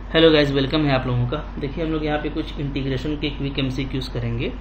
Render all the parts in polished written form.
Hello guys, welcome है आप लोगों का। देखिए हम लोग यहाँ पे कुछ इंटीग्रेशन के क्विक एमसीक्यूज करेंगे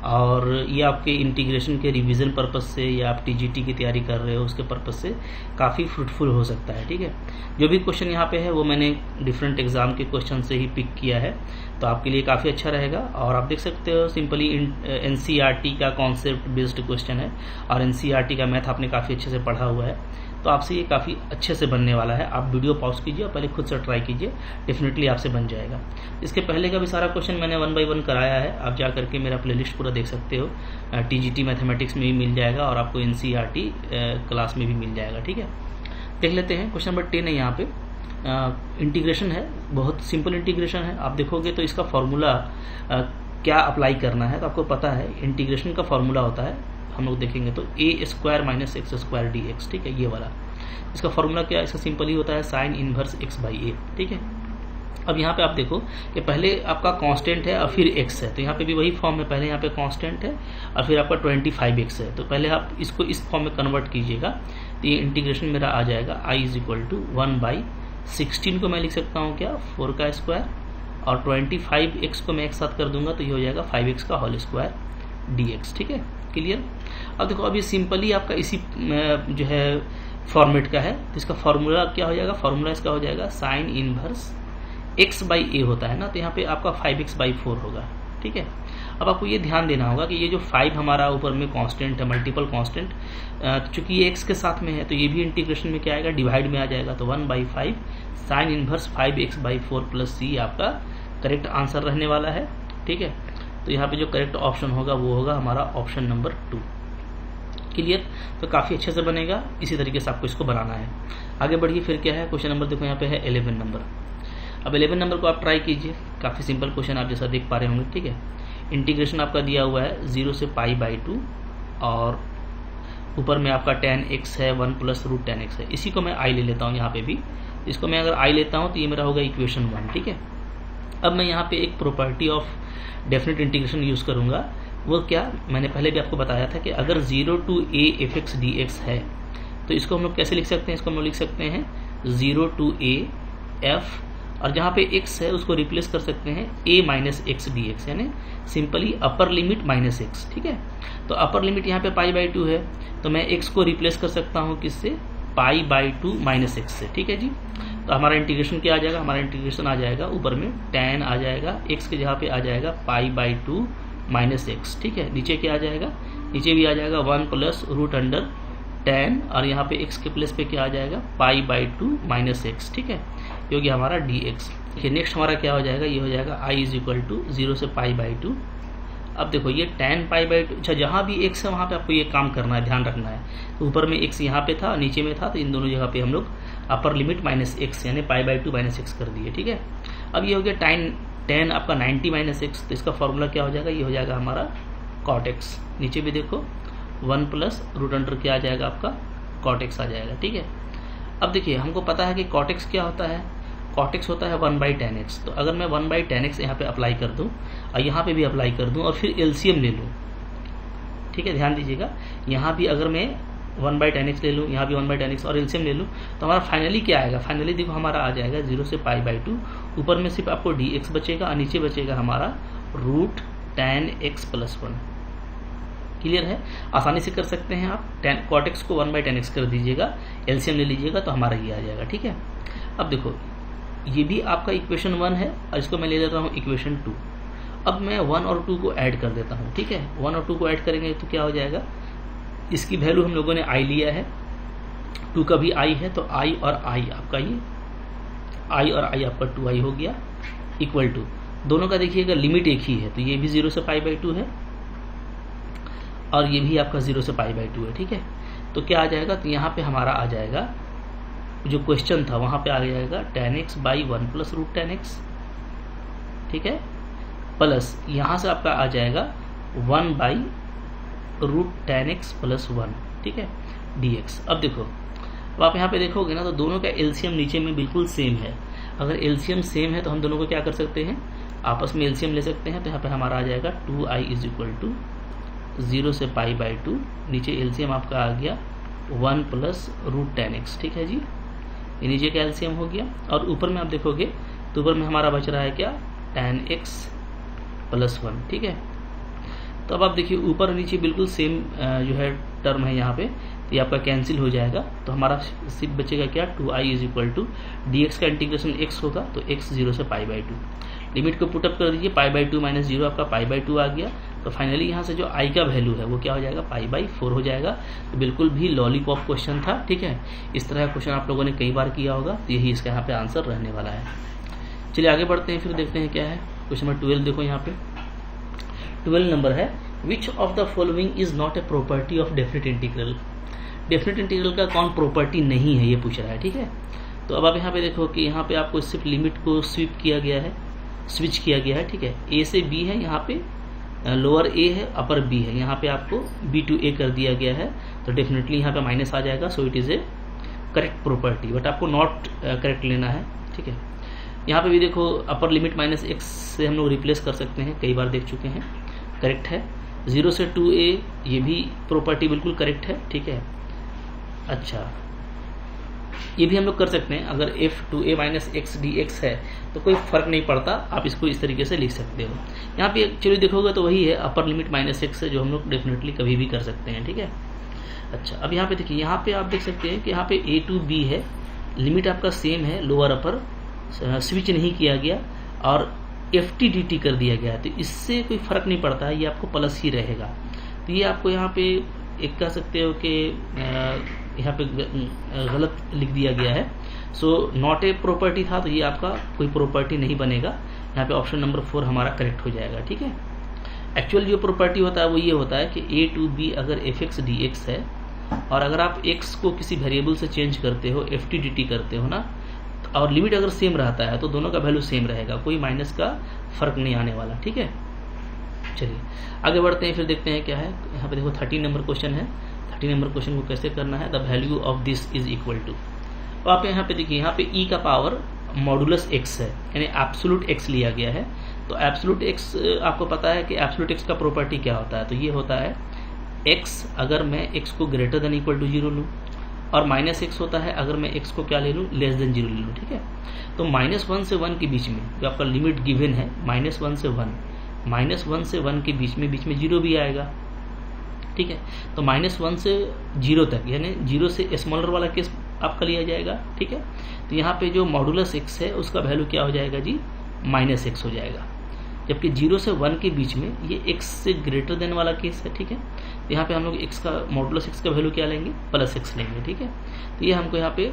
और ये आपके इंटीग्रेशन के रिवीजन पर्पस से या आप टीजीटी की तैयारी कर रहे हो उसके पर्पस से काफ़ी फ्रूटफुल हो सकता है। ठीक है, जो भी क्वेश्चन यहाँ पे है वो मैंने डिफरेंट एग्जाम के क्वेश्चन से ही पिक किया है, तो आपके लिए काफ़ी अच्छा रहेगा। और आप देख सकते हो सिंपली एनसीईआरटी का कॉन्सेप्ट बेस्ड क्वेश्चन है और एनसीईआरटी का मैथ आपने काफ़ी अच्छे से पढ़ा हुआ है, तो आपसे ये काफ़ी अच्छे से बनने वाला है। आप वीडियो पॉज कीजिए और पहले खुद से ट्राई कीजिए, डेफिनेटली आपसे बन जाएगा। इसके पहले का भी सारा क्वेश्चन मैंने 1 बाय 1 कराया है, आप जा करके मेरा प्लेलिस्ट पूरा देख सकते हो। टीजीटी मैथमेटिक्स में भी मिल जाएगा और आपको एनसीईआरटी क्लास में भी मिल जाएगा। ठीक है, देख लेते हैं। क्वेश्चन नंबर 10 है यहाँ पे, इंटीग्रेशन है, बहुत सिंपल इंटीग्रेशन है। आप देखोगे तो इसका फॉर्मूला क्या अप्लाई करना है, तो आपको पता है इंटीग्रेशन का फॉर्मूला होता है, हम लोग देखेंगे तो a square minus x square d x. ठीक है, ये वाला इसका फॉर्मूला क्या है, इसका सिंपल ही होता है साइन इनवर्स एक्स बाई ए। ठीक है, अब यहाँ पे आप देखो कि पहले आपका कांस्टेंट है और फिर एक्स है, तो यहाँ पे भी वही फॉर्म है, पहले यहाँ पे कांस्टेंट है और फिर आपका 25x है, तो पहले आप इसको इस फॉर्म में कन्वर्ट कीजिएगा, तो ये इंटीग्रेशन मेरा आ जाएगा आई इज इक्वल टू 1/16 को मैं लिख सकता हूँ क्या 4 का स्क्वायर, और 25x को मैं एक साथ कर दूंगा तो ये हो जाएगा 5x का होल स्क्वायर dx। ठीक है, क्लियर। अब देखो अभी सिंपली आपका इसी जो है फॉर्मेट का है, तो इसका फॉर्मूला क्या हो जाएगा, फॉर्मूला इसका हो जाएगा साइन इनवर्स x बाई ए होता है ना, तो यहाँ पे आपका 5x/4 होगा। ठीक है, अब आपको ये ध्यान देना होगा कि ये जो 5 हमारा ऊपर में कांस्टेंट है, मल्टीपल कांस्टेंट, चूंकि ये x के साथ में है तो ये भी इंटीग्रेशन में क्या आएगा, डिवाइड में आ जाएगा, तो 1/5 sine inverse 5x/4 plus c आपका करेक्ट आंसर रहने वाला है। ठीक है, तो यहाँ पे जो करेक्ट ऑप्शन होगा वो होगा हमारा ऑप्शन नंबर 2। क्लियर, तो काफ़ी अच्छे से बनेगा, इसी तरीके से आपको इसको बनाना है। आगे बढ़िए, फिर क्या है क्वेश्चन नंबर, देखो यहाँ पे है 11 नंबर। अब 11 नंबर को आप ट्राई कीजिए, काफ़ी सिंपल क्वेश्चन आप जैसा देख पा रहे होंगे। ठीक है, इंटीग्रेशन आपका दिया हुआ है 0 से π/2 और ऊपर में आपका tan x है 1 + √tan x है। इसी को मैं i ले लेता हूँ यहाँ पे भी, इसको मैं अगर i लेता हूँ तो ये मेरा होगा इक्वेशन 1। ठीक है, अब मैं यहाँ पे एक property of definite integration use करूँगा, वो क्या, मैंने पहले भी आपको बताया था कि अगर 0 to a fx dx है तो इसको हम लोग कैसे लिख सकते हैं, इसको हम लोग लिख सकते हैं 0 to a f, और जहाँ पे x है उसको रिप्लेस कर सकते हैं a minus x D x, यानी simply upper limit minus x. ठीक है, तो अपर लिमिट यहाँ पे π/2 है, तो मैं x को रिप्लेस कर सकता हूँ किससे, π/2 माइनस एक्स से। ठीक है जी, तो हमारा इंटीग्रेशन क्या आ जाएगा, हमारा इंटीग्रेशन आ जाएगा ऊपर में tan आ जाएगा, x के जगह पे आ जाएगा π/2 माइनस एक्स। ठीक है, नीचे क्या आ जाएगा, नीचे भी आ जाएगा 1 + √tan, और यहाँ पे x के प्लेस पे क्या आ जाएगा π/2 माइनस एक्स। ठीक है, ये हो गया हमारा dx। देखिए नेक्स्ट हमारा क्या हो जाएगा, ये हो जाएगा i इज इक्वल टू 0 से π/2। अब देखो ये tan π/2, अच्छा जहाँ भी x है वहाँ पे आपको ये काम करना है, ध्यान रखना है। तो ऊपर में x यहाँ पे था, नीचे में था, तो इन दोनों जगह पे हम लोग अपर लिमिट माइनस एक्स यानी π/2 माइनस एक्स कर दिए। ठीक है, अब ये हो गया tan आपका 90 माइनस एक्स, तो इसका फॉर्मूला क्या हो जाएगा, ये हो जाएगा हमारा cot x। नीचे भी देखो 1 + √अंडर क्या आ जाएगा आपका cot x आ जाएगा। ठीक है, अब देखिए हमको पता है कि cot x क्या होता है, cot x होता है 1/tan x, तो अगर मैं 1/tan x यहाँ पे अप्लाई कर दूँ और यहाँ पे भी अप्लाई कर दूँ और फिर एलसीएम ले लूँ। ठीक है, ध्यान दीजिएगा, यहाँ भी अगर मैं 1/tan x ले लूँ, यहाँ भी 1/tan x और एलसीएम ले लूँ, तो हमारा फाइनली क्या आएगा, फाइनली देखो हमारा आ जाएगा 0 से π/2, ऊपर में सिर्फ आपको dx बचेगा और नीचे बचेगा हमारा √tan x + 1। क्लियर है, आसानी से कर सकते हैं आप। cot x को 1/tan x कर दीजिएगा, एलसीएम ले लीजिएगा तो हमारा ये आ जाएगा। ठीक है, अब देखो ये भी आपका इक्वेशन 1 है और इसको मैं ले लेता हूँ इक्वेशन 2। अब मैं 1 और 2 को ऐड कर देता हूँ। ठीक है, 1 और 2 को ऐड करेंगे तो क्या हो जाएगा, इसकी वैल्यू हम लोगों ने i लिया है, 2 का भी i है, तो i और i आपका ये i और i आपका 2i हो गया, इक्वल टू दोनों का देखिएगा लिमिट एक ही है, तो ये भी 0 से π/2 है और ये भी आपका 0 से π/2 है। ठीक है, तो क्या आ जाएगा, तो यहाँ पे हमारा आ जाएगा जो क्वेश्चन था वहाँ पे आ जाएगा tan x/1 + √tan x। ठीक है, प्लस यहाँ से आपका आ जाएगा 1/√tan x + 1। ठीक है, dx। अब देखो, अब आप यहाँ पे देखोगे ना तो दोनों का एलसीएम नीचे में बिल्कुल सेम है। अगर एलसीएम सेम है तो हम दोनों को क्या कर सकते हैं, आपस में एलसीएम ले सकते हैं, तो यहाँ पे हमारा आ जाएगा 2i इज इक्वल टू 0 से π/2, नीचे एलसीएम आपका आ गया 1 + √tan x। ठीक है जी, ये नीचे का एलसीएम हो गया, और ऊपर में आप देखोगे तो ऊपर में हमारा बच रहा है क्या, tan x प्लस 1, ठीक है। तो अब आप देखिए ऊपर और नीचे बिल्कुल सेम जो है टर्म है यहाँ पे, तो ये आपका कैंसिल हो जाएगा। तो हमारा सिर्फ बचेगा क्या, 2i is equal to dx का इंटीग्रेशन x होगा, तो x 0 से π/2। लिमिट को पुटअप कर दीजिए, π/2 माइनस 0 आपका π/2 आ गया। तो फाइनली यहाँ से जो i का वैल्यू है वो क्या हो जाएगा, π/4 हो जाएगा। तो बिल्कुल भी लॉलीपॉप क्वेश्चन था, ठीक है। इस तरह का क्वेश्चन आप लोगों ने कई बार किया होगा, तो यही इसका यहाँ पे आंसर रहने वाला है। चलिए आगे बढ़ते हैं, फिर देखते हैं क्या है। क्वेश्चन नंबर 12 देखो यहाँ पे 12 नंबर है, which of the following is not a property of definite integral. Definite integral का कौन प्रॉपर्टी नहीं है ये पूछ रहा है, ठीक है। तो अब आप यहाँ पे देखो कि यहाँ पे आपको सिर्फ लिमिट को स्विच किया गया है, ठीक है। ए से बी है, यहाँ पे लोअर ए है, अपर बी है, यहाँ पे आपको बी टू ए कर दिया गया है। तो डेफिनेटली यहाँ पे माइनस आ जाएगा, so it is A correct property, but आपको नॉट करेक्ट लेना है, ठीक है। यहाँ पे भी देखो अपर लिमिट माइनस एक्स से हम लोग रिप्लेस कर सकते हैं, कई बार देख चुके हैं, करेक्ट है। 0 से 2a ये भी प्रॉपर्टी बिल्कुल करेक्ट है, ठीक है। अच्छा, ये भी हम लोग कर सकते हैं, अगर f 2a minus x D X है तो कोई फर्क नहीं पड़ता, आप इसको इस तरीके से लिख सकते हो। यहाँ पे एक्चुअली देखोगे तो वही है, अपर लिमिट माइनस एक्स है, जो हम लोग डेफिनेटली कभी भी कर सकते हैं, ठीक है। अच्छा, अब यहाँ पे देखिए, यहाँ पे आप देख सकते हैं कि यहाँ पे a टू b है, लिमिट आपका सेम है, लोअर अपर स्विच नहीं किया गया और FT/DT कर दिया गया है, तो इससे कोई फर्क नहीं पड़ता है, ये आपको प्लस ही रहेगा। तो ये आपको यहाँ पे एक कह सकते हो कि यहाँ पे गलत लिख दिया गया है, सो नॉट ए प्रॉपर्टी था, तो ये आपका कोई प्रॉपर्टी नहीं बनेगा। यहाँ पे ऑप्शन नंबर 4 हमारा करेक्ट हो जाएगा, ठीक है। एक्चुअल जो प्रॉपर्टी होता है वो ये होता है कि a टू b अगर f(x)dx है, और अगर आप x को किसी वेरिएबल से चेंज करते हो, FT/DT करते हो ना, और लिमिट अगर सेम रहता है तो दोनों का वैल्यू सेम रहेगा, कोई माइनस का फर्क नहीं आने वाला, ठीक है। चलिए आगे बढ़ते हैं, फिर देखते हैं क्या है। यहाँ पे देखो 13 नंबर क्वेश्चन है। 13 नंबर क्वेश्चन को कैसे करना है, the value of this is equal to, तो आप यहाँ पे देखिए, यहाँ पे e का पावर मॉडुलस x है, यानी एब्सोल्यूट x लिया गया है। तो एब्सोल्यूट x आपको पता है कि एब्सोल्यूट x का प्रॉपर्टी क्या होता है, तो ये होता है x अगर मैं x को ग्रेटर देन इक्वल टू 0 लूँ, और माइनस एक्स होता है अगर मैं x को क्या ले लूँ, लेस देन 0 ले लूँ, ठीक है। तो -1 से 1 के बीच में जो आपका लिमिट गिवन है, -1 से 1 के बीच में 0 भी आएगा, ठीक है। तो -1 से 0 तक, यानी 0 से स्मॉलर वाला केस आपका लिया जाएगा, ठीक है। तो यहाँ पे जो मॉडुलस x है उसका वैल्यू क्या हो जाएगा जी, -x हो जाएगा। जबकि 0 से 1 के बीच में ये x से ग्रेटर देन वाला केस है, ठीक है। तो यहाँ पे हम लोग x का मॉडुलस x का वैल्यू क्या लेंगे, +x लेंगे, ठीक है। तो ये हमको यहाँ पे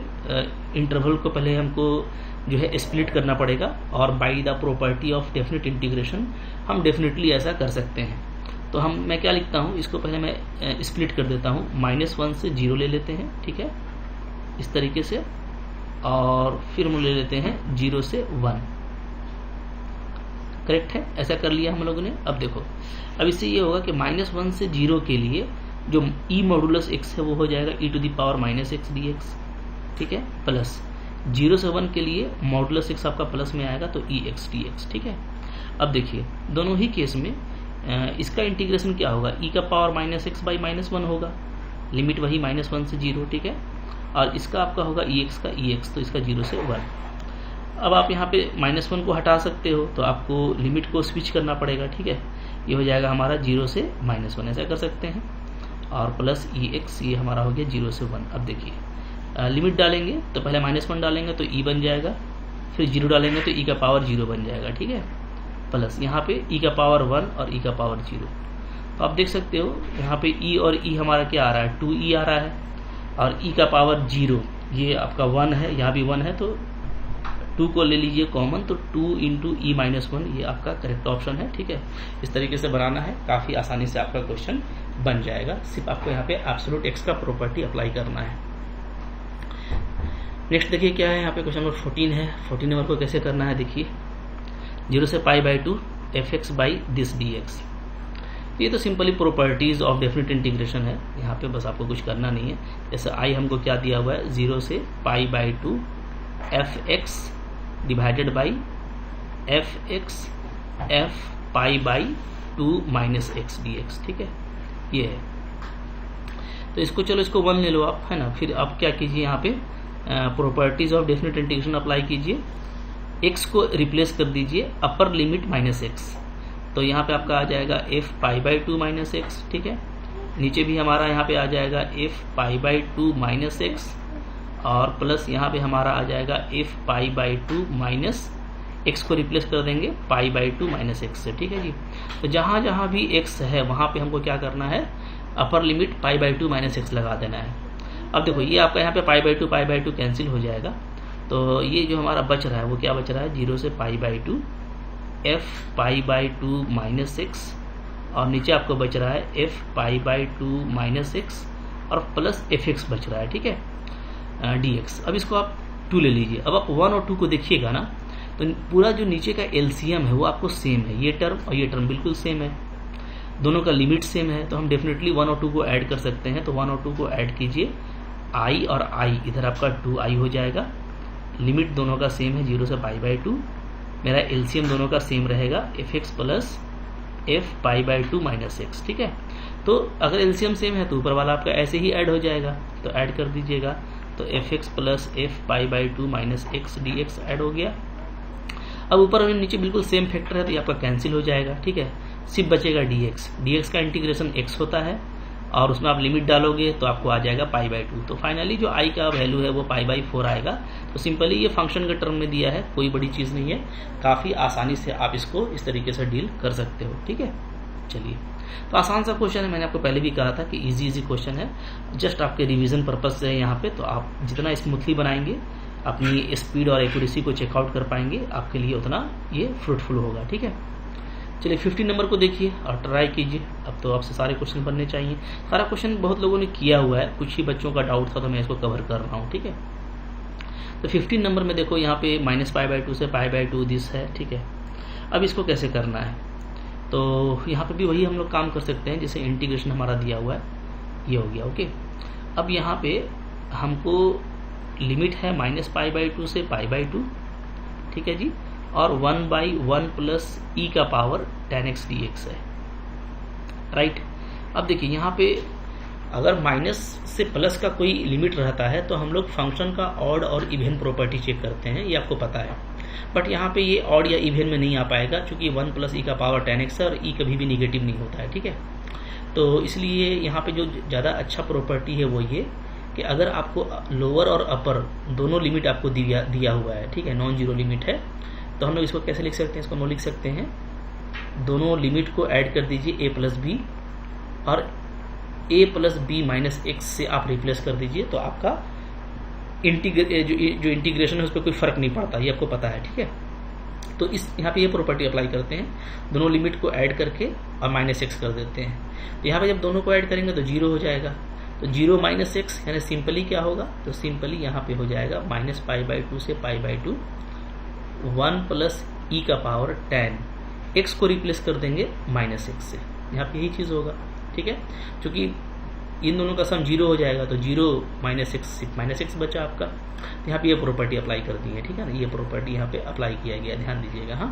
इंटरवल को पहले हमको जो है स्प्लिट करना पड़ेगा, और by the property of definite integration हम डेफिनेटली ऐसा कर सकते हैं। तो मैं क्या लिखता हूँ, इसको पहले मैं स्प्लिट कर देता हूँ, -1 से 0 ले लेते हैं, ठीक है, इस तरीके से, और फिर हम ले लेते हैं 0 से 1, करेक्ट है, ऐसा कर लिया हम लोगों ने। अब देखो, अब इससे ये होगा कि -1 से 0 के लिए जो e मॉडुलस x है वो हो जाएगा e⁻⁻x dx, ठीक है, प्लस 0 से 1 के लिए मॉडुलस x आपका प्लस में आएगा, तो ex dx, ठीक है। अब देखिए दोनों ही केस में इसका इंटीग्रेशन क्या होगा, e⁻⁻x/-1 होगा, लिमिट वही -1 से 0, ठीक है, और इसका आपका होगा ex का ex, तो इसका 0 से 1। अब आप यहाँ पे -1 को हटा सकते हो, तो आपको लिमिट को स्विच करना पड़ेगा, ठीक है। ये हो जाएगा हमारा 0 से -1, ऐसा कर सकते हैं, और प्लस ex, ये हमारा हो गया 0 से 1। अब देखिए लिमिट डालेंगे तो पहले -1 डालेंगे तो e बन जाएगा, फिर 0 डालेंगे तो e का पावर 0 बन जाएगा, ठीक है, प्लस यहाँ पे e का पावर 1 और e का पावर 0। तो आप देख सकते हो यहाँ पे e और e हमारा क्या आ रहा है, 2e आ रहा है, और e का पावर 0 ये आपका 1 है, यहाँ भी 1 है, तो 2 को ले लीजिए कॉमन, तो 2 × e-1 ये आपका करेक्ट ऑप्शन है, ठीक है। इस तरीके से बनाना है, काफ़ी आसानी से आपका क्वेश्चन बन जाएगा, सिर्फ आपको यहाँ पे एब्सोल्यूट x का प्रॉपर्टी अप्लाई करना है। नेक्स्ट देखिए क्या है, यहाँ पे क्वेश्चन नंबर 14 है। 14 नंबर को कैसे करना है, देखिए 0 से π/2 fx/this dx। ये तो simply properties of definite integration है, यहाँ पे बस आपको कुछ करना नहीं है। जैसे i हमको क्या दिया हुआ है, 0 से π/2 fx divided by fx f π/2 - x dx, ठीक है, ये है। तो इसको चलो, इसको 1 ले लो आप, है ना। फिर आप क्या कीजिए, यहाँ पे properties of definite integration apply कीजिए। x को रिप्लेस कर दीजिए अपर लिमिट माइनस एक्स, तो यहाँ पे आपका आ जाएगा f pi by to minus x, ठीक है। नीचे भी हमारा यहाँ पे आ जाएगा f pi by to minus x और प्लस यहाँ पे हमारा आ जाएगा f pi by to minus X को रिप्लेस कर देंगे पाई बाई टू माइनस एक्स से, ठीक है जी। तो जहाँ जहाँ भी x है वहाँ पे हमको क्या करना है, upper limit pi by to minus x लगा देना है। अब देखो ये आपका यहाँ पे पाई बाई टू कैंसिल हो जाएगा, तो ये जो हमारा बच रहा है वो क्या बच रहा है, 0 से pi by to f pi by to minus x और नीचे आपको बच रहा है f pi by to minus x और प्लस fx बच रहा है, ठीक है, dx। अब इसको आप 2 ले लीजिए। अब आप 1 और 2 को देखिएगा ना, तो पूरा जो नीचे का LCM है वो आपको सेम है, ये टर्म और ये टर्म बिल्कुल सेम है, दोनों का लिमिट सेम है, तो हम डेफिनेटली 1 और 2 को ऐड कर सकते हैं। तो 1 और 2 को ऐड कीजिए, i और i इधर आपका 2i हो जाएगा, लिमिट दोनों का सेम है 0 से पाई बाई टू, मेरा LCM दोनों का सेम रहेगा fx plus f pi by to minus x, ठीक है। तो अगर LCM सेम है तो ऊपर वाला आपका ऐसे ही ऐड हो जाएगा, तो ऐड कर दीजिएगा, तो fx plus f pi by to minus x dx add हो गया। अब ऊपर और नीचे बिल्कुल सेम फैक्टर है तो ये आपका कैंसिल हो जाएगा, ठीक है। सिर्फ बचेगा dx का इंटीग्रेशन x होता है और उसमें आप लिमिट डालोगे तो आपको आ जाएगा पाई बाई टू। तो फाइनली जो i का वैल्यू है वो पाई बाई 4 आएगा। तो सिंपली ये फंक्शन के टर्म में दिया है, कोई बड़ी चीज़ नहीं है, काफ़ी आसानी से आप इसको इस तरीके से डील कर सकते हो, ठीक है। चलिए, तो आसान सा क्वेश्चन है, मैंने आपको पहले भी कहा था कि इजी क्वेश्चन है, जस्ट आपके रिवीजन पर्पज से है यहाँ पे। तो आप जितना स्मूथली बनाएंगे, अपनी स्पीड और एक्यूरेसी को चेकआउट कर पाएंगे, आपके लिए उतना ये फ्रूटफुल होगा, ठीक है। चलिए 15 नंबर को देखिए और ट्राई कीजिए। अब तो आपसे सारे क्वेश्चन बनने चाहिए, सारा क्वेश्चन बहुत लोगों ने किया हुआ है, कुछ ही बच्चों का डाउट था तो मैं इसको कवर कर रहा हूँ, ठीक है। तो 15 नंबर में देखो यहाँ पे माइनस पाई बाई टू से पाई बाई टू दिस है, ठीक है। अब इसको कैसे करना है, तो यहाँ पे भी वही हम लोग काम कर सकते हैं, जैसे इंटीग्रेशन हमारा दिया हुआ है, ये हो गया, ओके। अब यहाँ पे हमको लिमिट है माइनस पाई बाई टू से पाई बाई टू, ठीक है जी, और 1/1 प्लस ई का पावर 10x dx है, राइट। अब देखिए यहाँ पे अगर माइनस से प्लस का कोई लिमिट रहता है तो हम लोग फंक्शन का ऑड और इवन प्रॉपर्टी चेक करते हैं, ये आपको पता है। बट यहाँ पे ये ऑड या इवन में नहीं आ पाएगा, क्योंकि 1 प्लस ई का पावर 10x है और ई कभी भी निगेटिव नहीं होता है, ठीक है। तो इसलिए यहाँ पे जो ज़्यादा अच्छा प्रॉपर्टी है वो ये कि अगर आपको लोअर और अपर दोनों लिमिट आपको दिया हुआ है, ठीक है, नॉन जीरो लिमिट है, तो हम लोग इसको कैसे लिख सकते हैं, इसको हम लिख सकते हैं, दोनों लिमिट को ऐड कर दीजिए a प्लस बी और a plus B minus X से आप रिप्लेस कर दीजिए, तो आपका जो इंटीग्रेशन है उस पर कोई फर्क नहीं पड़ता, ये आपको पता है, ठीक है। तो इस यहाँ पे ये प्रॉपर्टी अप्लाई करते हैं, दोनों लिमिट को ऐड करके और माइनस एक्स कर देते हैं। तो यहाँ पे जब दोनों को ऐड करेंगे तो 0 हो जाएगा, तो 0 माइनस एक्स यानी सिंपली क्या होगा, तो सिंपली यहाँ पे हो जाएगा माइनस पाई बाई टू से पाई बाई टू 1 प्लस ई का पावर 10, एक्स को रिप्लेस कर देंगे माइनस एक्स से, यहाँ पे यही चीज़ होगा, ठीक है। क्योंकि इन दोनों का सम 0 हो जाएगा तो 0 माइनस एक्स बचा आपका, तो यहाँ पे ये प्रॉपर्टी अप्लाई कर दी है, ठीक है ना, ये प्रॉपर्टी यहाँ पे अप्लाई किया गया, ध्यान दीजिएगा। हाँ,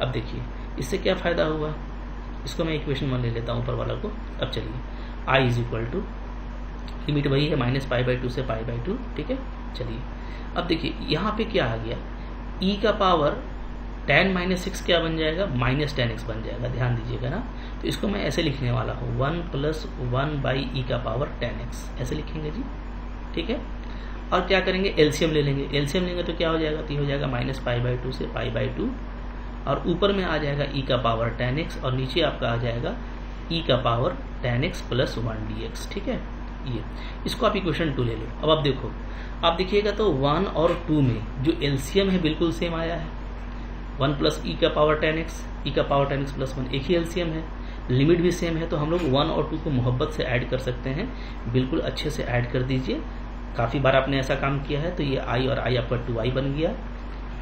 अब देखिए इससे क्या फ़ायदा हुआ, इसको मैं इक्वेशन 1 ले लेता हूँ ऊपर वाला को। अब चलिए I is equal to limit वही है माइनस पाई बाई टू से पाई बाई टू, ठीक है। चलिए अब देखिए यहाँ पे क्या आ गया, ई का पावर 10 माइनस एक्स क्या बन जाएगा, माइनस 10x बन जाएगा, ध्यान दीजिएगा ना। तो इसको मैं ऐसे लिखने वाला हूँ 1 प्लस 1 बाई ई का पावर 10x, ऐसे लिखेंगे जी, ठीक है। और क्या करेंगे, एलसीएम ले लेंगे, एलसीएम लेंगे तो क्या हो जाएगा, तो ये हो जाएगा माइनस पाई बाई टू से पाई बाई टू और ऊपर में आ जाएगा ई का पावर 10x और नीचे आपका आ जाएगा ई का पावर 10x प्लस 1 dx, ठीक है। ये इसको आप इक्वेशन 2 ले लो। अब आप देखो, आप देखिएगा तो 1 और 2 में जो एलसीएम है बिल्कुल सेम आया है, 1 प्लस ई का पावर 10x, ई का पावर 10x प्लस 1 एक ही एलसीएम है, लिमिट भी सेम है, तो हम लोग 1 और 2 को मोहब्बत से ऐड कर सकते हैं, बिल्कुल अच्छे से ऐड कर दीजिए। काफ़ी बार आपने ऐसा काम किया है, तो ये आई और आई आपका 2i बन गया,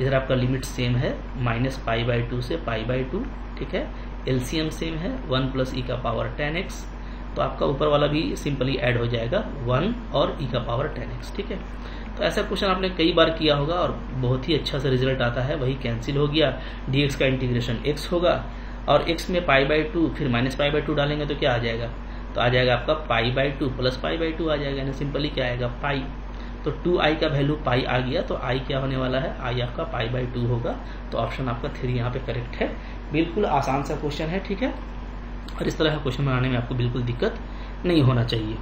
इधर आपका लिमिट सेम है माइनस पाई बाई टू से पाई बाई टू, ठीक है। एलसीएम सेम है 1 प्लस ई का पावर 10x, तो आपका ऊपर वाला भी सिंपली ऐड हो जाएगा 1 और ई का पावर 10x, ठीक है। तो ऐसा क्वेश्चन आपने कई बार किया होगा और बहुत ही अच्छा सा रिजल्ट आता है, वही कैंसिल हो गया, dx का इंटीग्रेशन x होगा और x में पाई बाई टू फिर माइनस पाई बाई टू डालेंगे तो क्या आ जाएगा, तो आ जाएगा आपका pi by two plus pi by two आ जाएगा, यानी सिंपली क्या आएगा पाई। तो 2i का वैल्यू पाई आ गया, तो i क्या होने वाला है, i आपका π/2 होगा। तो ऑप्शन आपका 3 यहाँ पे करेक्ट है। बिल्कुल आसान सा क्वेश्चन है, ठीक है, और इस तरह का क्वेश्चन बनाने में आपको बिल्कुल दिक्कत नहीं होना चाहिए।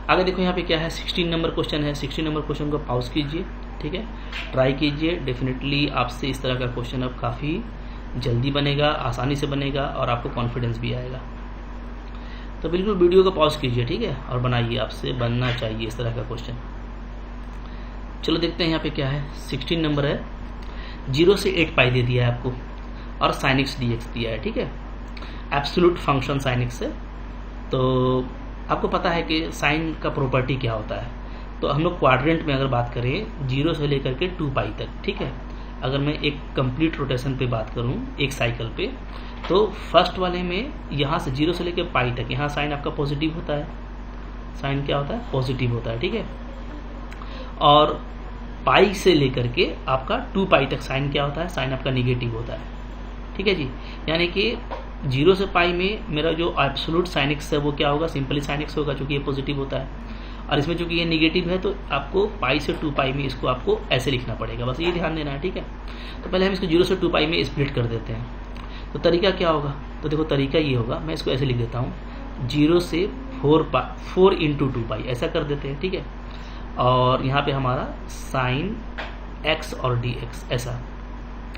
आगे देखो यहाँ पे क्या है, 16 नंबर क्वेश्चन है। 16 नंबर क्वेश्चन को पॉज कीजिए, ठीक है, ट्राई कीजिए। डेफिनेटली आपसे इस तरह का क्वेश्चन अब काफ़ी जल्दी बनेगा, आसानी से बनेगा और आपको कॉन्फिडेंस भी आएगा। तो बिल्कुल वीडियो को पॉज कीजिए, ठीक है, और बनाइए, आपसे बनना चाहिए इस तरह का क्वेश्चन। चलो देखते हैं यहाँ पे क्या है। 16 नंबर है, 0 से 8 पाई दे दिया है आपको और sin x dx दिया है, ठीक है, एब्सोल्यूट फंक्शन sin x है। तो आपको पता है कि साइन का प्रॉपर्टी क्या होता है। तो हम लोग क्वाड्रेंट में अगर बात करें 0 से लेकर के 2 पाई तक, ठीक है, अगर मैं एक कंप्लीट रोटेशन पे बात करूं एक साइकिल पे, तो फर्स्ट वाले में यहाँ से 0 से लेकर पाई तक यहाँ साइन आपका पॉजिटिव होता है, साइन क्या होता है, पॉजिटिव होता है, ठीक है, और पाई से लेकर के आपका 2 पाई तक साइन क्या होता है, साइन आपका निगेटिव होता है, ठीक है जी। यानी कि 0 से पाई में मेरा जो एब्सोल्यूट साइन एक्स है वो क्या होगा, सिंपली साइन एक्स होगा, चूंकि ये पॉजिटिव होता है, और इसमें चूंकि ये निगेटिव है तो आपको पाई से 2 पाई में इसको आपको ऐसे लिखना पड़ेगा, बस ये ध्यान देना है, ठीक है। तो पहले हम इसको 0 से 2 पाई में स्प्लिट कर देते हैं। तो तरीका क्या होगा, तो देखो तरीका ये होगा, मैं इसको ऐसे लिख देता हूँ, 0 से 4 इंटू 2 पाई ऐसा कर देते हैं, ठीक है, और यहाँ पे हमारा साइन एक्स और डी एक्स ऐसा।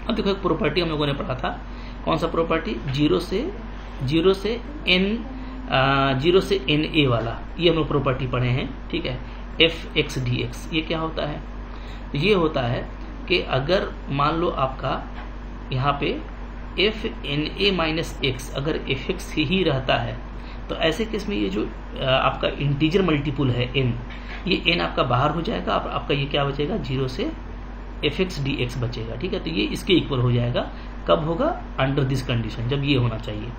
अब देखो एक प्रॉपर्टी हम लोगों ने पढ़ा था, कौन सा प्रॉपर्टी, 0 से n a वाला, ये हम लोग प्रॉपर्टी पढ़े हैं, ठीक है, एफ एक्स डी एक्स। ये क्या होता है, ये होता है कि अगर मान लो आपका यहाँ पे F N A minus X अगर एफ एक्स ही रहता है, तो ऐसे केस में ये जो आपका इंटीजर मल्टीपुल है n, ये n आपका बाहर हो जाएगा, आपका ये क्या बचेगा, 0 से एफ एक्स डी एक्स बचेगा, ठीक है। तो ये इसके इक्वल हो जाएगा, कब होगा, अंडर दिस कंडीशन, जब ये होना चाहिए।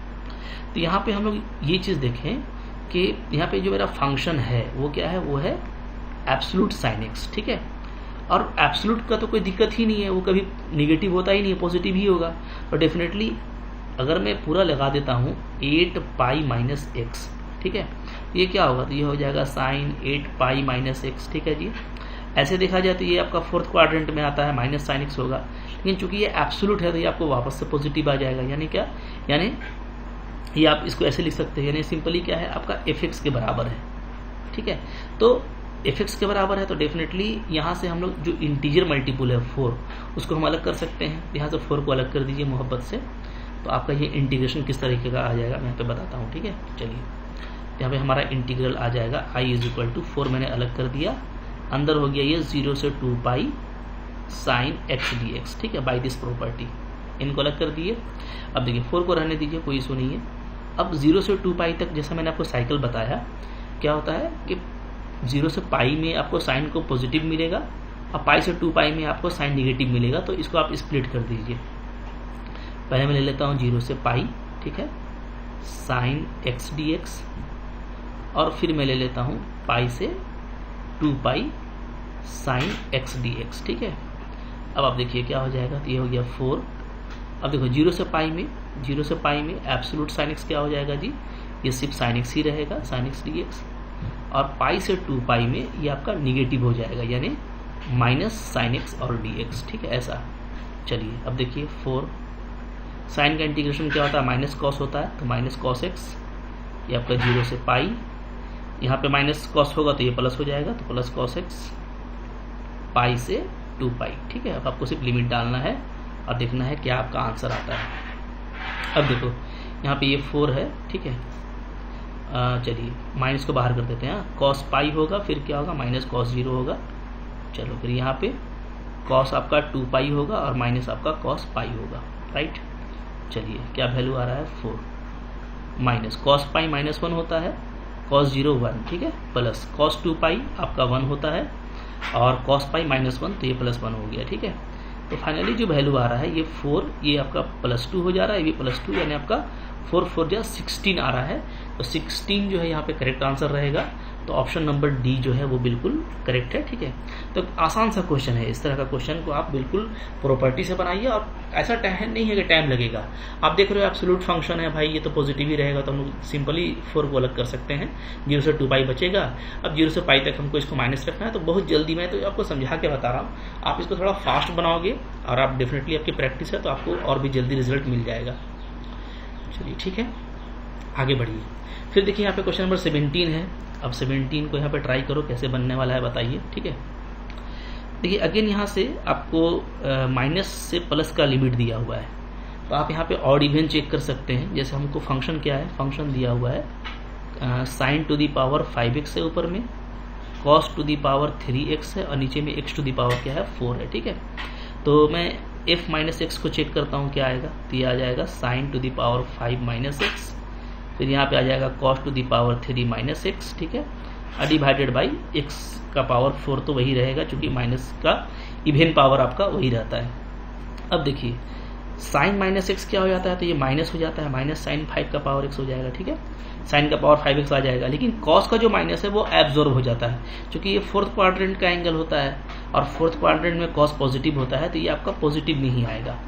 तो यहाँ पे हम लोग ये चीज़ देखें कि यहाँ पे जो मेरा फंक्शन है वो क्या है, वो है एब्सोल्यूट साइन एक्स, ठीक है, और एब्सोल्यूट का तो कोई दिक्कत ही नहीं है, वो कभी निगेटिव होता ही नहीं है, पॉजिटिव ही होगा। तो डेफिनेटली अगर मैं पूरा लगा देता हूँ 8 पाई माइनस एक्स, ठीक है, ये क्या होगा, तो ये हो जाएगा साइन 8 पाई माइनस एक्स, ठीक है जी। ऐसे देखा जाए तो ये आपका फोर्थ क्वाड्रेंट में आता है, माइनस साइन एक्स होगा, लेकिन चूंकि ये एब्सोल्यूट है तो ये आपको वापस से पॉजिटिव आ जाएगा। यानी क्या, यानी ये आप इसको ऐसे लिख सकते हैं, यानी सिंपली क्या है, आपका एफ एक्स के बराबर है, ठीक है। तो एफ एक्स के बराबर है तो डेफिनेटली यहाँ से हम लोग जो इंटीजर मल्टीपुल है 4, उसको हम अलग कर सकते हैं। यहाँ से 4 को अलग कर दीजिए मोहब्बत से, तो आपका ये इंटीग्रेशन किस तरीके का आ जाएगा मैं यहाँ पे बताता हूँ, ठीक है। चलिए यहाँ पे हमारा इंटीग्रल आ जाएगा i = 4, मैंने अलग कर दिया, अंदर हो गया ये 0 से 2 pi sine x D x, ठीक है, बाई दिस प्रॉपर्टी, इनको अलग कर दिए। अब देखिए 4 को रहने दीजिए, कोई इशू नहीं है। अब 0 से 2 पाई तक जैसा मैंने आपको साइकिल बताया, क्या होता है कि 0 से पाई में आपको साइन को पॉजिटिव मिलेगा और पाई से 2 पाई में आपको साइन निगेटिव मिलेगा, तो इसको आप स्प्लिट कर दीजिए। पहले मैं ले लेता हूँ 0 से पाई, ठीक है, साइन एक्स डी एक्स, और फिर मैं ले लेता हूँ पाई से 2 pi sine x D x, ठीक है। अब आप देखिए क्या हो जाएगा, तो ये हो गया 4। अब देखो 0 से पाई में एब्सोल्यूट साइन एक्स क्या हो जाएगा जी, ये सिर्फ साइन एक्स ही रहेगा, साइन एक्स डी एक्स, और पाई से 2 पाई में ये आपका निगेटिव हो जाएगा, यानी माइनस साइन एक्स और डी एक्स, ठीक है, ऐसा। चलिए अब देखिए 4, साइन का इंटीग्रेशन क्या होता है, माइनस कॉस होता है, तो माइनस कॉस एक्स, ये आपका 0 से पाई, यहाँ पे माइनस कॉस होगा तो ये प्लस हो जाएगा, तो प्लस कॉस एक्स पाई से 2 पाई, ठीक है। अब आपको सिर्फ लिमिट डालना है और देखना है क्या आपका आंसर आता है। अब देखो यहाँ पे ये 4 है, ठीक है, चलिए माइनस को बाहर कर देते हैं, कॉस पाई होगा, फिर क्या होगा, माइनस कॉस 0 होगा। चलो फिर यहाँ पे कॉस आपका 2 पाई होगा और माइनस आपका कॉस पाई होगा, राइट। चलिए क्या वैल्यू आ रहा है, 4 माइनस कॉस पाई -1 होता है, कॉस 0 1, ठीक है, प्लस कॉस 2 पाई आपका 1 होता है, और कॉस पाई -1 तो ये +1 हो गया, ठीक है। तो फाइनली जो वैल्यू आ रहा है ये 4, ये आपका +2 हो जा रहा है, ये भी +2, यानी आपका 4 4 जा 16 आ रहा है। तो 16 जो है यहाँ पे करेक्ट आंसर रहेगा। तो ऑप्शन नंबर डी जो है वो बिल्कुल करेक्ट है। ठीक है, तो आसान सा क्वेश्चन है। इस तरह का क्वेश्चन को आप बिल्कुल प्रॉपर्टी से बनाइए, और ऐसा टाइम नहीं है कि टाइम लगेगा। आप देख रहे हो एब्सोल्यूट फंक्शन है भाई, ये तो पॉजिटिव ही रहेगा, तो हम लोग सिंपली 4 को अलग कर सकते हैं। 0 से 2 पाई बचेगा। अब 0 से पाई तक हमको इसको माइनस रखना है, तो बहुत जल्दी मैं तो आपको समझा के बता रहा हूँ। आप इसको थोड़ा फास्ट बनाओगे और आप डेफिनेटली आपकी प्रैक्टिस है तो आपको और भी जल्दी रिजल्ट मिल जाएगा। चलिए ठीक है, आगे बढ़िए। फिर देखिए यहाँ पे क्वेश्चन नंबर 17 है। अब 17 को यहाँ पे ट्राई करो, कैसे बनने वाला है बताइए। ठीक है, देखिए अगेन यहाँ से आपको माइनस से प्लस का लिमिट दिया हुआ है, तो आप यहाँ पे ऑड इवन चेक कर सकते हैं। जैसे हमको फंक्शन क्या है, फंक्शन दिया हुआ है sign to the power 5x है ऊपर में, cos to the power 3x है, और नीचे में x टू दी पावर क्या है 4 है। ठीक है, तो मैं f माइनस एक्स को चेक करता हूँ क्या आएगा, तो ये आ जाएगा sine to the power 5 minus X, फिर यहाँ पे आ जाएगा cos to the power 3 minus x. ठीक है, डिवाइडेड बाई x का पावर 4 तो वही रहेगा, क्योंकि माइनस का इवेन पावर आपका वही रहता है। अब देखिए साइन माइनस एक्स क्या हो जाता है, तो ये माइनस हो जाता है, माइनस साइन 5 का पावर x हो जाएगा। ठीक है, साइन का पावर 5x आ जाएगा, लेकिन कॉस का जो माइनस है वो एब्जॉर्ब हो जाता है, क्योंकि ये फोर्थ क्वाड्रेंट का एंगल होता है, और फोर्थ क्वाड्रेंट में कॉस पॉजिटिव होता है, तो ये आपका पॉजिटिव नहीं आएगा,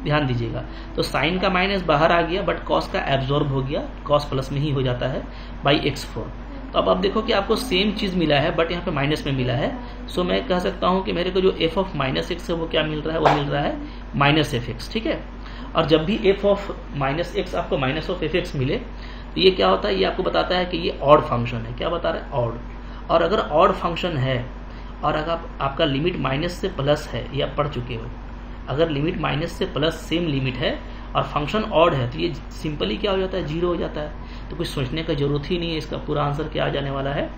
ध्यान दीजिएगा। तो साइन का माइनस बाहर आ गया, बट कॉस का एब्जॉर्ब हो गया, कॉस प्लस में ही हो जाता है बाई x4। तो अब आप देखो कि आपको सेम चीज मिला है, बट यहाँ पे माइनस में मिला है। सो मैं कह सकता हूँ कि मेरे को जो f ऑफ माइनस एक्स है वो क्या मिल रहा है, वो मिल रहा है माइनस एफ एक्स। ठीक है, और जब भी f ऑफ माइनस एक्स आपको माइनस ऑफ एफ एक्स मिले, तो ये क्या होता है, ये आपको बताता है कि ये ऑड फंक्शन है। क्या बता रहा है, ऑड। और अगर ऑड फंक्शन है और अगर आपका लिमिट माइनस से प्लस है, ये आप पढ़ चुके हो, अगर लिमिट माइनस से प्लस सेम लिमिट है और फंक्शन ऑड है, तो ये सिंपली क्या हो जाता है, 0 हो जाता है। तो कुछ सोचने का जरूरत ही नहीं है, इसका पूरा आंसर क्या आ जाने वाला है,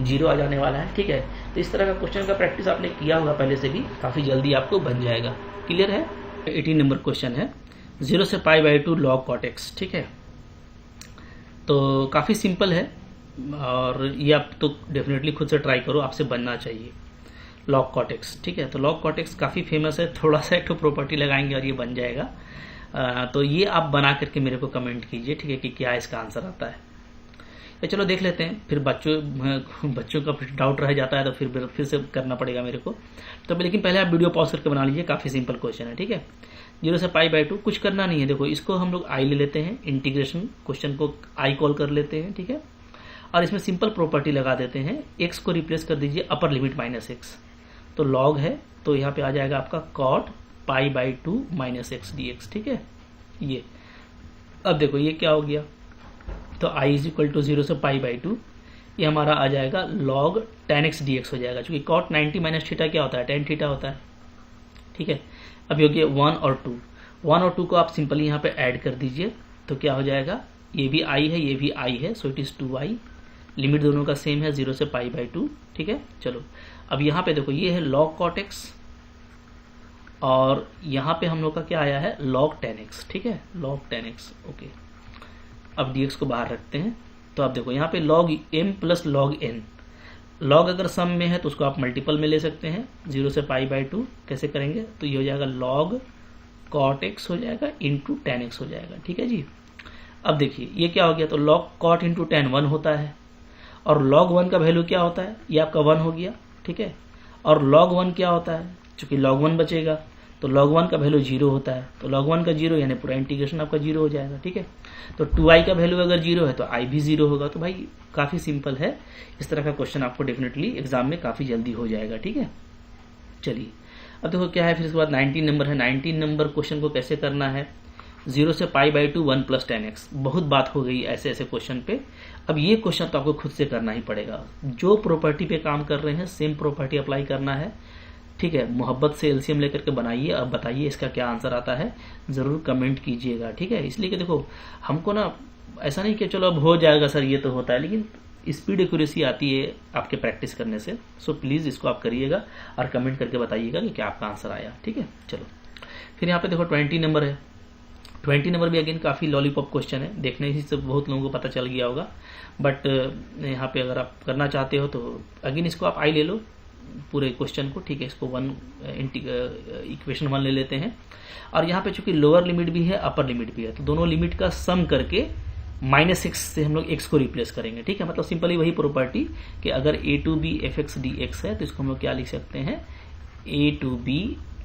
0 आ जाने वाला है। ठीक है, तो इस तरह का क्वेश्चन का प्रैक्टिस आपने किया होगा पहले से भी, काफी जल्दी आपको बन जाएगा। क्लियर है। 18 नंबर क्वेश्चन है, 0 से pi by 2 log cot X. ठीक है, तो काफी सिंपल है, और ये आप तो डेफिनेटली खुद से ट्राई करो, आपसे बनना चाहिए लॉग कॉट एक्स। ठीक है, तो लॉग कॉट एक्स काफी फेमस है, थोड़ा सा एक तो प्रॉपर्टी लगाएंगे और ये बन जाएगा। तो ये आप बना करके मेरे को कमेंट कीजिए, ठीक है, कि क्या इसका आंसर आता है। तो चलो देख लेते हैं, फिर बच्चों का डाउट रह जाता है तो फिर से करना पड़ेगा मेरे को। तो लेकिन पहले आप वीडियो पॉज करके बना लीजिए, काफी सिंपल क्वेश्चन है। ठीक है, 0 से पाई बाई 2 कुछ करना नहीं है। देखो इसको हम लोग आई ले लेते हैं, इंटीग्रेशन क्वेश्चन को आई कॉल कर लेते हैं। ठीक है, और इसमें सिंपल प्रॉपर्टी लगा देते हैं, एक्स को रिप्लेस कर दीजिए अपर लिमिट माइनस एक्स, तो लॉग है, तो यहाँ पे आ जाएगा आपका cot pi by 2 minus x D x. ठीक है, ये अब देखो ये क्या हो गया, तो i इज इक्वल टू 0 से पाई बाई 2, ये हमारा आ जाएगा log tan x dx हो जाएगा, क्योंकि cot 90 माइनस थीटा क्या होता है, tan थीटा होता है। ठीक है, अब ये 1 और 2 को आप सिंपली यहाँ पे ऐड कर दीजिए, तो क्या हो जाएगा, ये भी i है, ये भी i है, so it is 2i। Limit दोनों का सेम है, 0 से पाई बाई 2। ठीक है, चलो अब यहाँ पे देखो ये है log cot x, और यहाँ पे हम लोग का क्या आया है, log tan x। ठीक है, log tan x। ओके, अब dx को बाहर रखते हैं, तो आप देखो यहाँ पे log m plus log n, log अगर सम में है तो उसको आप मल्टीपल में ले सकते हैं, 0 से पाई बाई 2 कैसे करेंगे, तो ये हो जाएगा log cot x हो जाएगा इंटू tan x हो जाएगा। ठीक है जी, अब देखिए ये क्या हो गया, तो log cot इंटू tan 1 होता है, और log 1 का वैल्यू क्या होता है, ये आपका 1 हो गया। ठीक है, और log 1 क्या होता है, चूंकि log 1 बचेगा तो log 1 का वैल्यू 0 होता है, तो log 1 का 0 यानी पूरा इंटीग्रेशन आपका 0 हो जाएगा। ठीक है, तो 2i का वैल्यू अगर 0 है तो i भी 0 होगा। तो भाई काफी सिंपल है, इस तरह का क्वेश्चन आपको डेफिनेटली एग्जाम में काफी जल्दी हो जाएगा। ठीक है, चलिए अब देखो क्या है, फिर इसके बाद 19 नंबर है। 19 नंबर क्वेश्चन को कैसे करना है, 0 से pi by 2 1 plus tan x। बहुत बात हो गई ऐसे ऐसे क्वेश्चन पे, अब ये क्वेश्चन तो आपको खुद से करना ही पड़ेगा। जो प्रॉपर्टी पे काम कर रहे हैं सेम प्रॉपर्टी अप्लाई करना है। ठीक है, मोहब्बत से एलसीएम लेकर के बनाइए, अब बताइए इसका क्या आंसर आता है, जरूर कमेंट कीजिएगा। ठीक है, इसलिए कि देखो हमको ना ऐसा नहीं कि चलो अब हो जाएगा सर, ये तो होता है, लेकिन स्पीड एक्यूरेसी आती है आपके प्रैक्टिस करने से। सो प्लीज इसको आप करिएगा और कमेंट करके बताइएगा कि क्या आपका आंसर आया। ठीक है, चलो फिर यहाँ पे देखो 20 नंबर है। 20 नंबर भी अगेन काफी लॉलीपॉप क्वेश्चन है, देखने ही से बहुत लोगों को पता चल गया होगा, बट यहाँ पे अगर आप करना चाहते हो तो अगेन इसको आप आई ले लो पूरे क्वेश्चन को। ठीक है, इसको इक्वेशन 1 ले लेते हैं, और यहाँ पे चूंकि लोअर लिमिट भी है अपर लिमिट भी है, तो दोनों लिमिट का सम करके -x से हम लोग x को रिप्लेस करेंगे, ठीक है। मतलब सिंपली वही प्रॉपर्टी कि अगर a to B F X D X है तो इसको हम लोग क्या लिख सकते हैं, a to B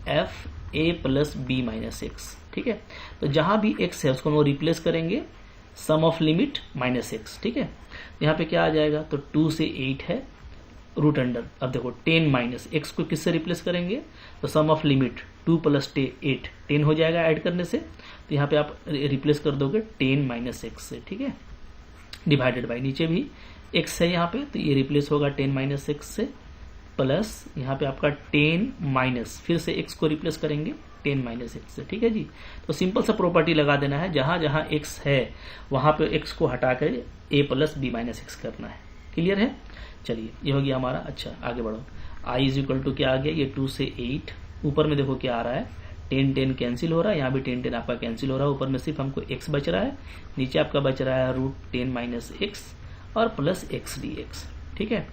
F A plus B minus x, ठीक है। तो जहां भी x है उसको हम लोग रिप्लेस करेंगे सम ऑफ लिमिट -x, ठीक है। यहाँ पे क्या आ जाएगा, तो 2 से 8 है रूट अंडर, अब देखो 10 माइनस x को किससे रिप्लेस करेंगे, तो सम ऑफ लिमिट 2 प्लस 8 10 हो जाएगा ऐड करने से, तो यहाँ पे आप रिप्लेस कर दोगे 10 माइनस एक्स से, ठीक है, डिवाइडेड बाई नीचे भी x है यहाँ पे, तो ये रिप्लेस होगा 10 माइनस एक्स से, प्लस यहाँ पे आपका 10 माइनस फिर से x को रिप्लेस करेंगे 10 माइनस एक्स से, ठीक है जी। तो सिंपल सा प्रॉपर्टी लगा देना है, जहां जहां x है वहां पे x को हटा कर a plus B minus X करना है। क्लियर है, चलिए ये हो गया हमारा। अच्छा आगे बढ़ो, i इज इक्वल टू क्या आ गया, ये 2 से 8, ऊपर में देखो क्या आ रहा है, 10 कैंसिल हो रहा है, यहाँ भी 10 आपका कैंसिल हो रहा है, ऊपर में सिर्फ हमको x बच रहा है, नीचे आपका बच रहा है √10 माइनस एक्स और प्लस एक्स डी एक्स, ठीक है।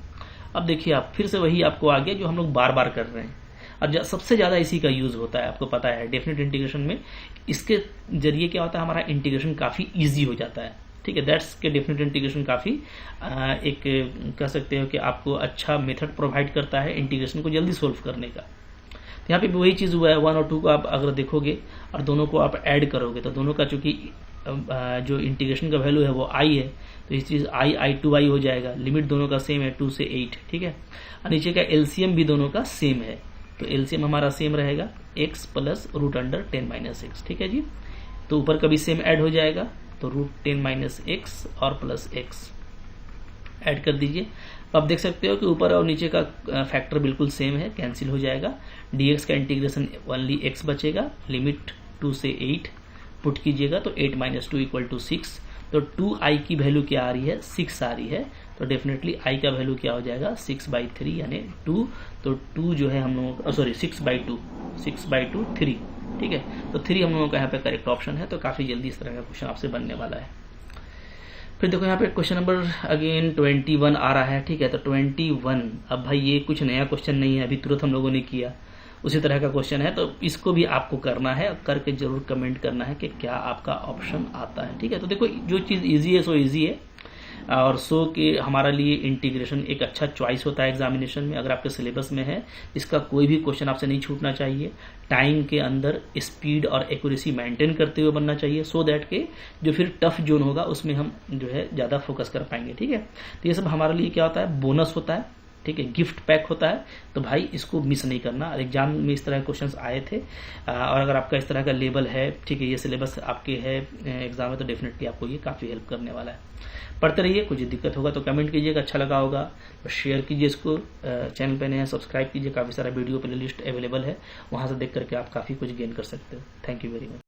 अब देखिए आप फिर से वही आपको आ गया जो हम लोग बार बार कर रहे हैं, और सबसे ज्यादा इसी का यूज होता है, आपको पता है डेफिनेट इंटीग्रेशन में इसके जरिए क्या होता है, हमारा इंटीग्रेशन काफी इजी हो जाता है, ठीक है। दैट्स के डेफिनेट इंटीग्रेशन काफी एक कह सकते हो कि आपको अच्छा मेथड प्रोवाइड करता है इंटीग्रेशन को जल्दी सोल्व करने का। तो यहाँ पे वही चीज हुआ है, 1 और 2 को आप अगर देखोगे और दोनों को आप ऐड करोगे तो दोनों का चूंकि जो इंटीग्रेशन का वैल्यू है वो i है, तो इस चीज i 2i हो जाएगा, लिमिट दोनों का सेम है 2 से 8, ठीक है। और नीचे का एलसीएम भी दोनों का सेम है, तो एलसीएम हमारा सेम रहेगा x प्लस √10 माइनस एक्स, ठीक है जी। तो ऊपर का भी सेम ऐड हो जाएगा, तो √10 माइनस एक्स और प्लस एक्स ऐड कर दीजिए। तो आप देख सकते हो कि ऊपर और नीचे का फैक्टर बिल्कुल सेम है, कैंसिल हो जाएगा, dx का इंटीग्रेशन ओनली x बचेगा, लिमिट 2 से 8 पुट कीजिएगा तो 8 माइनस 2 इक्वल टू 6, तो 2i की वैल्यू क्या आ रही है, 6 आ रही है, तो डेफिनेटली i का वैल्यू क्या हो जाएगा 6/3 यानी 2, तो 2 जो है हम लोगों का सॉरी 6/2 3, ठीक है। तो 3 हम लोगों का यहाँ पे करेक्ट ऑप्शन है, तो काफी जल्दी इस तरह का क्वेश्चन आपसे बनने वाला है। फिर देखो यहाँ पे क्वेश्चन नंबर अगेन 21 आ रहा है, ठीक है। तो 21, अब भाई ये कुछ नया क्वेश्चन नहीं है, अभी तुरंत हम लोगों ने किया, उसी तरह का क्वेश्चन है, तो इसको भी आपको करना है, करके जरूर कमेंट करना है कि क्या आपका ऑप्शन आता है, ठीक है। तो देखो जो चीज इजी है सो इजी है, और सो कि हमारा लिए इंटीग्रेशन एक अच्छा चॉइस होता है एग्जामिनेशन में, अगर आपके सिलेबस में है इसका कोई भी क्वेश्चन आपसे नहीं छूटना चाहिए, टाइम के अंदर स्पीड और एक्यूरेसी मेंटेन करते हुए बनना चाहिए, सो दैट के जो फिर टफ जोन होगा उसमें हम जो है ज्यादा फोकस कर पाएंगे, ठीक है। तो ये सब हमारे लिए क्या होता है, बोनस होता है, ठीक है, गिफ्ट पैक होता है, तो भाई इसको मिस नहीं करना। एग्जाम में इस तरह के क्वेश्चंस आए थे, और अगर आपका इस तरह का लेवल है, ठीक है, ये सिलेबस आपके है एग्जाम में, तो डेफिनेटली आपको ये काफी हेल्प करने वाला है। पढ़ते रहिए, कुछ दिक्कत होगा तो कमेंट कीजिएगा, अच्छा लगा होगा तो शेयर कीजिए इसको, चैनल पे नए हैं सब्सक्राइब कीजिए, काफी सारा वीडियो प्ले लिस्ट अवेलेबल है, वहां से देख करके आप काफी कुछ गेन कर सकते हो। Thank you very much.